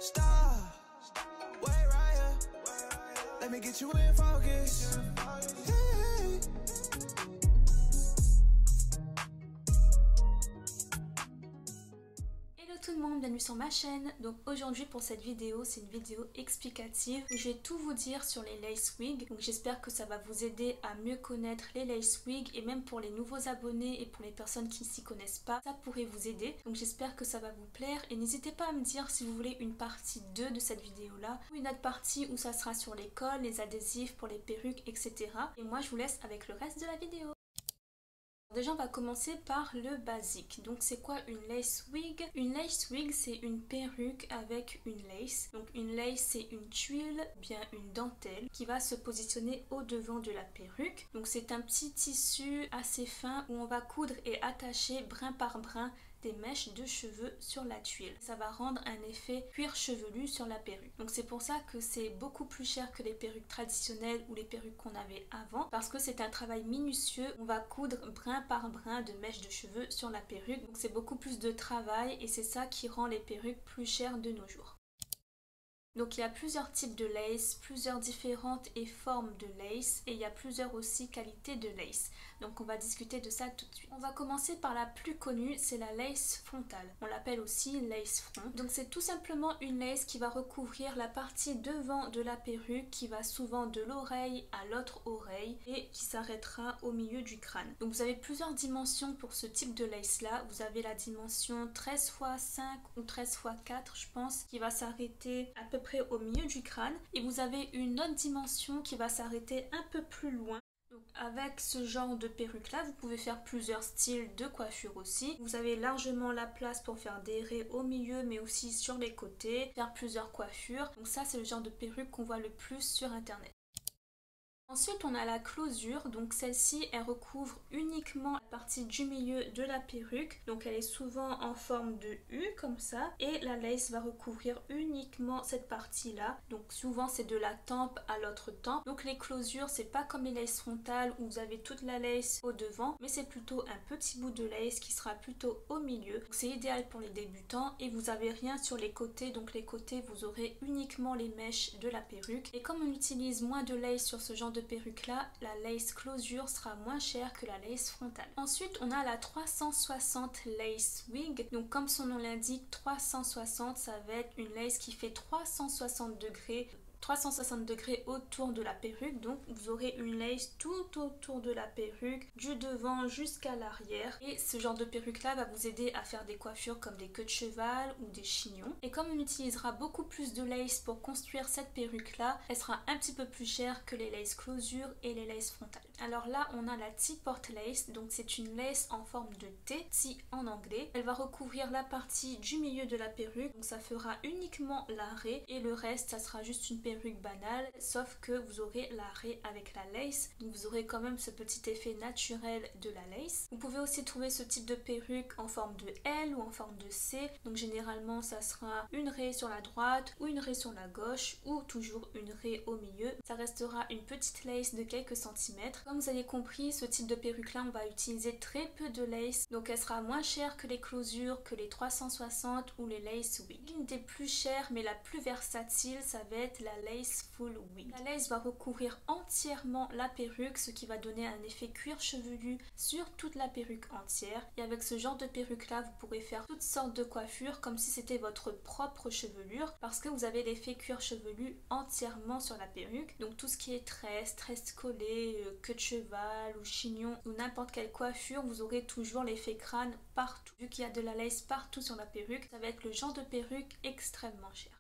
Stop, wait right here. Let me get you in focus. Hey. Hello tout le monde, bienvenue sur ma chaîne. Donc aujourd'hui pour cette vidéo, c'est une vidéo explicative où je vais tout vous dire sur les lace wigs. Donc j'espère que ça va vous aider à mieux connaître les lace wigs et même pour les nouveaux abonnés et pour les personnes qui ne s'y connaissent pas, ça pourrait vous aider. Donc j'espère que ça va vous plaire et n'hésitez pas à me dire si vous voulez une partie 2 de cette vidéo là ou une autre partie où ça sera sur les cols, les adhésifs pour les perruques, etc. Et moi je vous laisse avec le reste de la vidéo. Déjà on va commencer par le basique. Donc c'est quoi une lace wig? Une lace wig c'est une perruque avec une lace. Donc une lace c'est une tuile, bien une dentelle qui va se positionner au devant de la perruque. Donc c'est un petit tissu assez fin où on va coudre et attacher brin par brin des mèches de cheveux sur la tuile. Ça va rendre un effet cuir chevelu sur la perruque. Donc c'est pour ça que c'est beaucoup plus cher que les perruques traditionnelles ou les perruques qu'on avait avant parce que c'est un travail minutieux. On va coudre brin par brin de mèches de cheveux sur la perruque. Donc c'est beaucoup plus de travail et c'est ça qui rend les perruques plus chères de nos jours. Donc il y a plusieurs types de lace, plusieurs différentes et formes de lace et il y a plusieurs aussi qualités de lace. Donc on va discuter de ça tout de suite. On va commencer par la plus connue, c'est la lace frontale. On l'appelle aussi lace front. Donc c'est tout simplement une lace qui va recouvrir la partie devant de la perruque qui va souvent de l'oreille à l'autre oreille et qui s'arrêtera au milieu du crâne. Donc vous avez plusieurs dimensions pour ce type de lace là. Vous avez la dimension 13x5 ou 13x4 je pense qui va s'arrêter à peu près au milieu du crâne et vous avez une autre dimension qui va s'arrêter un peu plus loin. Donc avec ce genre de perruque là vous pouvez faire plusieurs styles de coiffure aussi. Vous avez largement la place pour faire des raies au milieu mais aussi sur les côtés, faire plusieurs coiffures. Donc ça c'est le genre de perruque qu'on voit le plus sur internet. Ensuite on a la closure, donc celle-ci elle recouvre uniquement la partie du milieu de la perruque, donc elle est souvent en forme de U comme ça et la lace va recouvrir uniquement cette partie là, donc souvent c'est de la tempe à l'autre tempe. Donc les closures c'est pas comme les laces frontales où vous avez toute la lace au devant mais c'est plutôt un petit bout de lace qui sera plutôt au milieu. C'est idéal pour les débutants et vous avez rien sur les côtés, donc les côtés vous aurez uniquement les mèches de la perruque et comme on utilise moins de lace sur ce genre de perruque là, la lace closure sera moins chère que la lace frontale. Ensuite on a la 360 lace wig, donc comme son nom l'indique 360 ça va être une lace qui fait 360 degrés autour de la perruque, donc vous aurez une lace tout autour de la perruque, du devant jusqu'à l'arrière et ce genre de perruque là va vous aider à faire des coiffures comme des queues de cheval ou des chignons. Et comme on utilisera beaucoup plus de lace pour construire cette perruque là, elle sera un petit peu plus chère que les lace closure et les lace frontales. Alors là on a la T-port lace, donc c'est une lace en forme de T, T en anglais. Elle va recouvrir la partie du milieu de la perruque, donc ça fera uniquement l'arrêt et le reste ça sera juste une perruque banale, sauf que vous aurez l'arrêt avec la lace, donc vous aurez quand même ce petit effet naturel de la lace. Vous pouvez aussi trouver ce type de perruque en forme de L ou en forme de C, donc généralement ça sera une raie sur la droite ou une raie sur la gauche ou toujours une raie au milieu. Ça restera une petite lace de quelques centimètres. Comme vous avez compris, ce type de perruque là on va utiliser très peu de lace, donc elle sera moins chère que les closures, que les 360 ou les lace wig. Une des plus chères mais la plus versatile ça va être la lace full wig. La lace va recouvrir entièrement la perruque, ce qui va donner un effet cuir chevelu sur toute la perruque entière. Et avec ce genre de perruque là, vous pourrez faire toutes sortes de coiffures comme si c'était votre propre chevelure parce que vous avez l'effet cuir chevelu entièrement sur la perruque. Donc tout ce qui est tresse collée, queue de cheval ou chignon ou n'importe quelle coiffure, vous aurez toujours l'effet crâne partout. Vu qu'il y a de la lace partout sur la perruque, ça va être le genre de perruque extrêmement cher.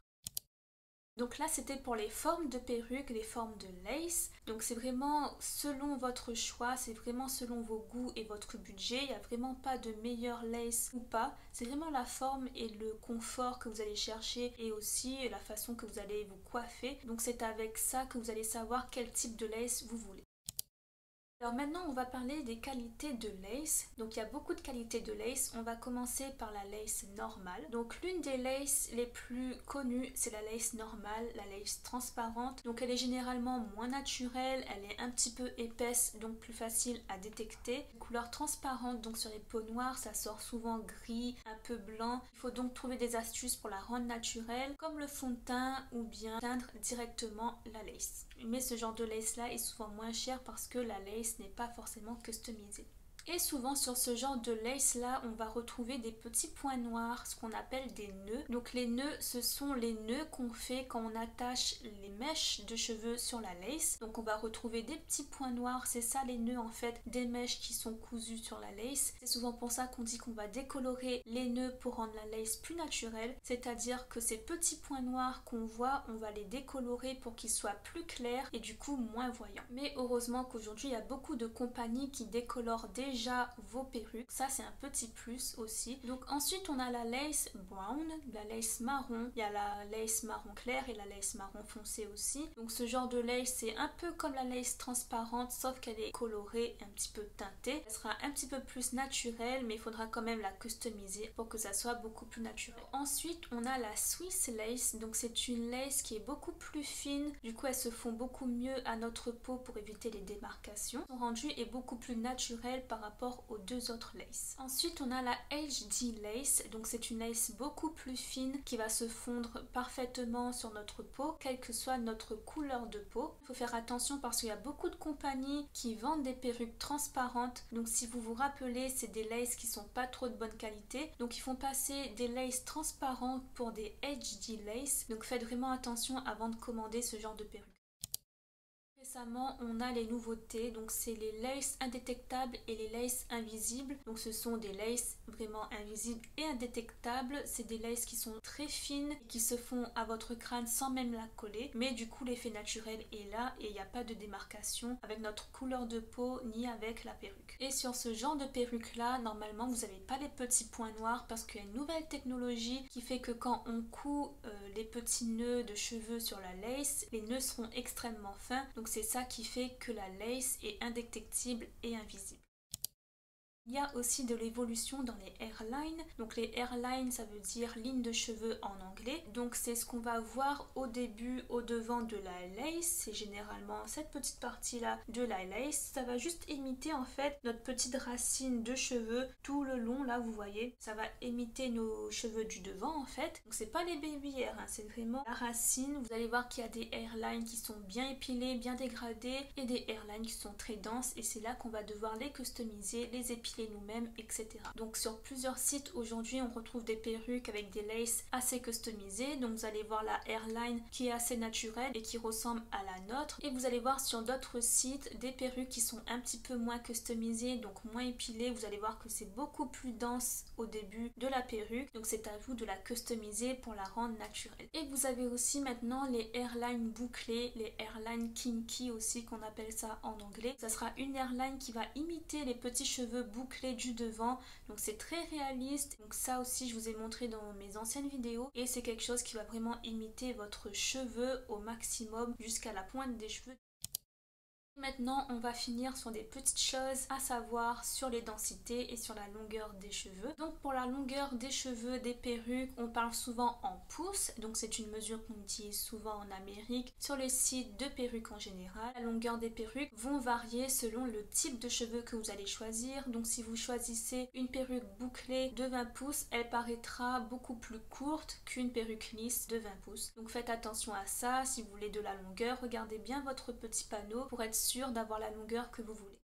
Donc là c'était pour les formes de perruques, les formes de lace. Donc c'est vraiment selon votre choix, c'est vraiment selon vos goûts et votre budget. Il n'y a vraiment pas de meilleure lace ou pas. C'est vraiment la forme et le confort que vous allez chercher et aussi la façon que vous allez vous coiffer. Donc c'est avec ça que vous allez savoir quel type de lace vous voulez. Alors maintenant on va parler des qualités de lace. Donc il y a beaucoup de qualités de lace. On va commencer par la lace normale. Donc l'une des laces les plus connues c'est la lace normale, la lace transparente. Donc elle est généralement moins naturelle, elle est un petit peu épaisse donc plus facile à détecter. Couleur transparente donc sur les peaux noires ça sort souvent gris, un peu blanc. Il faut donc trouver des astuces pour la rendre naturelle comme le fond de teint ou bien teindre directement la lace. Mais ce genre de lace là est souvent moins cher parce que la lace n'est pas forcément customisée. Et souvent sur ce genre de lace là on va retrouver des petits points noirs, ce qu'on appelle des nœuds. Donc les nœuds ce sont les nœuds qu'on fait quand on attache les mèches de cheveux sur la lace. Donc on va retrouver des petits points noirs, c'est ça les nœuds en fait, des mèches qui sont cousues sur la lace. C'est souvent pour ça qu'on dit qu'on va décolorer les nœuds pour rendre la lace plus naturelle. C'est-à-dire que ces petits points noirs qu'on voit, on va les décolorer pour qu'ils soient plus clairs et du coup moins voyants. Mais heureusement qu'aujourd'hui il y a beaucoup de compagnies qui décolorent déjà vos perruques, ça c'est un petit plus aussi. Donc ensuite on a la lace brown, la lace marron, il y a la lace marron clair et la lace marron foncé aussi. Donc ce genre de lace c'est un peu comme la lace transparente sauf qu'elle est colorée, un petit peu teintée. Elle sera un petit peu plus naturelle mais il faudra quand même la customiser pour que ça soit beaucoup plus naturel. Ensuite on a la Swiss lace, donc c'est une lace qui est beaucoup plus fine, du coup elles se font beaucoup mieux à notre peau pour éviter les démarcations. Son rendu est beaucoup plus naturel par rapport aux deux autres laces. Ensuite on a la HD lace, donc c'est une lace beaucoup plus fine qui va se fondre parfaitement sur notre peau quelle que soit notre couleur de peau. Il faut faire attention parce qu'il y a beaucoup de compagnies qui vendent des perruques transparentes, donc si vous vous rappelez c'est des laces qui sont pas trop de bonne qualité, donc ils font passer des laces transparentes pour des HD lace, donc faites vraiment attention avant de commander ce genre de perruque. Récemment, on a les nouveautés, donc c'est les laces indétectables et les laces invisibles. Donc ce sont des laces vraiment invisibles et indétectables. C'est des laces qui sont très fines, qui se font à votre crâne sans même la coller. Mais du coup, l'effet naturel est là et il n'y a pas de démarcation avec notre couleur de peau ni avec la perruque. Et sur ce genre de perruque là, normalement, vous n'avez pas les petits points noirs parce qu'il y a une nouvelle technologie qui fait que quand on coud les petits nœuds de cheveux sur la lace, les nœuds seront extrêmement fins. Donc c'est ça qui fait que la lace est indétectible et invisible. Il y a aussi de l'évolution dans les hairlines. Donc les hairlines, ça veut dire ligne de cheveux en anglais. Donc c'est ce qu'on va voir au début, au devant de la lace. C'est généralement cette petite partie-là de la lace. Ça va juste imiter en fait notre petite racine de cheveux tout le long, là vous voyez. Ça va imiter nos cheveux du devant en fait. Donc c'est pas les baby hairs, hein, c'est vraiment la racine. Vous allez voir qu'il y a des hairlines qui sont bien épilées, bien dégradées et des hairlines qui sont très denses. Et c'est là qu'on va devoir les customiser, les épiler nous-mêmes, etc. Donc sur plusieurs sites aujourd'hui on retrouve des perruques avec des laces assez customisées. Donc vous allez voir la hairline qui est assez naturelle et qui ressemble à la nôtre. Et vous allez voir sur d'autres sites des perruques qui sont un petit peu moins customisées, donc moins épilées. Vous allez voir que c'est beaucoup plus dense au début de la perruque. Donc c'est à vous de la customiser pour la rendre naturelle. Et vous avez aussi maintenant les hairlines bouclées, les hairlines kinky aussi qu'on appelle ça en anglais. Ça sera une hairline qui va imiter les petits cheveux bouclés du devant, donc c'est très réaliste. Donc ça aussi je vous ai montré dans mes anciennes vidéos et c'est quelque chose qui va vraiment imiter votre cheveu au maximum jusqu'à la pointe des cheveux. Maintenant, on va finir sur des petites choses à savoir sur les densités et sur la longueur des cheveux. Donc pour la longueur des cheveux, des perruques, on parle souvent en pouces. Donc c'est une mesure qu'on utilise souvent en Amérique sur les sites de perruques en général. La longueur des perruques vont varier selon le type de cheveux que vous allez choisir. Donc si vous choisissez une perruque bouclée de 20 pouces, elle paraîtra beaucoup plus courte qu'une perruque lisse de 20 pouces. Donc faites attention à ça. Si vous voulez de la longueur, regardez bien votre petit panneau pour être sûr d'avoir la longueur que vous voulez.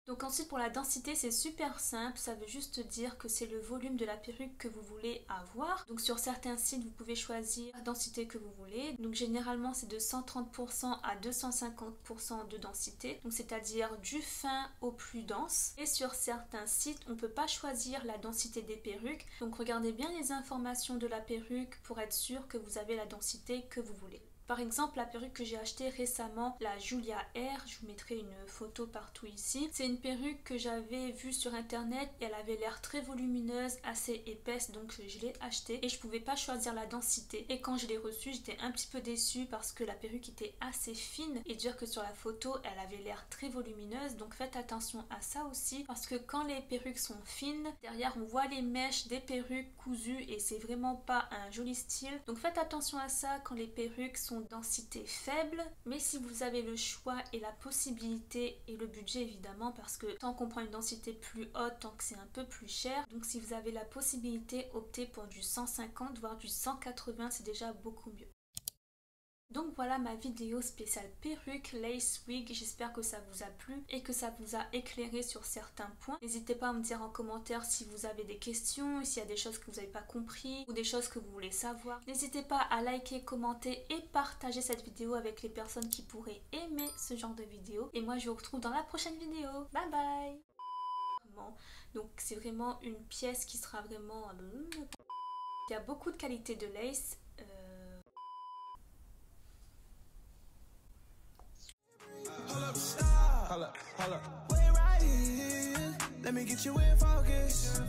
Donc ensuite pour la densité c'est super simple, ça veut juste dire que c'est le volume de la perruque que vous voulez avoir. Donc sur certains sites vous pouvez choisir la densité que vous voulez. Donc généralement c'est de 130% à 250% de densité, donc c'est-à-dire du fin au plus dense. Et sur certains sites on ne peut pas choisir la densité des perruques, donc regardez bien les informations de la perruque pour être sûr que vous avez la densité que vous voulez. Par exemple, la perruque que j'ai achetée récemment, la Julia Air, je vous mettrai une photo partout ici. C'est une perruque que j'avais vue sur internet et elle avait l'air très volumineuse, assez épaisse, donc je l'ai achetée et je pouvais pas choisir la densité. Et quand je l'ai reçue, j'étais un petit peu déçue parce que la perruque était assez fine et dire que sur la photo, elle avait l'air très volumineuse. Donc faites attention à ça aussi parce que quand les perruques sont fines, derrière on voit les mèches des perruques cousues et c'est vraiment pas un joli style. Donc faites attention à ça quand les perruques sont densité faible, mais si vous avez le choix et la possibilité et le budget évidemment, parce que tant qu'on prend une densité plus haute, tant que c'est un peu plus cher, donc si vous avez la possibilité, optez pour du 150 voire du 180, c'est déjà beaucoup mieux. Donc voilà ma vidéo spéciale perruque lace wig, j'espère que ça vous a plu et que ça vous a éclairé sur certains points. N'hésitez pas à me dire en commentaire si vous avez des questions, s'il y a des choses que vous n'avez pas compris ou des choses que vous voulez savoir. N'hésitez pas à liker, commenter et partager cette vidéo avec les personnes qui pourraient aimer ce genre de vidéo. Et moi je vous retrouve dans la prochaine vidéo. Bye bye. Donc c'est vraiment une pièce qui sera vraiment... Il y a beaucoup de qualité de lace. Hold up. Wait right here. Let me get you in focus.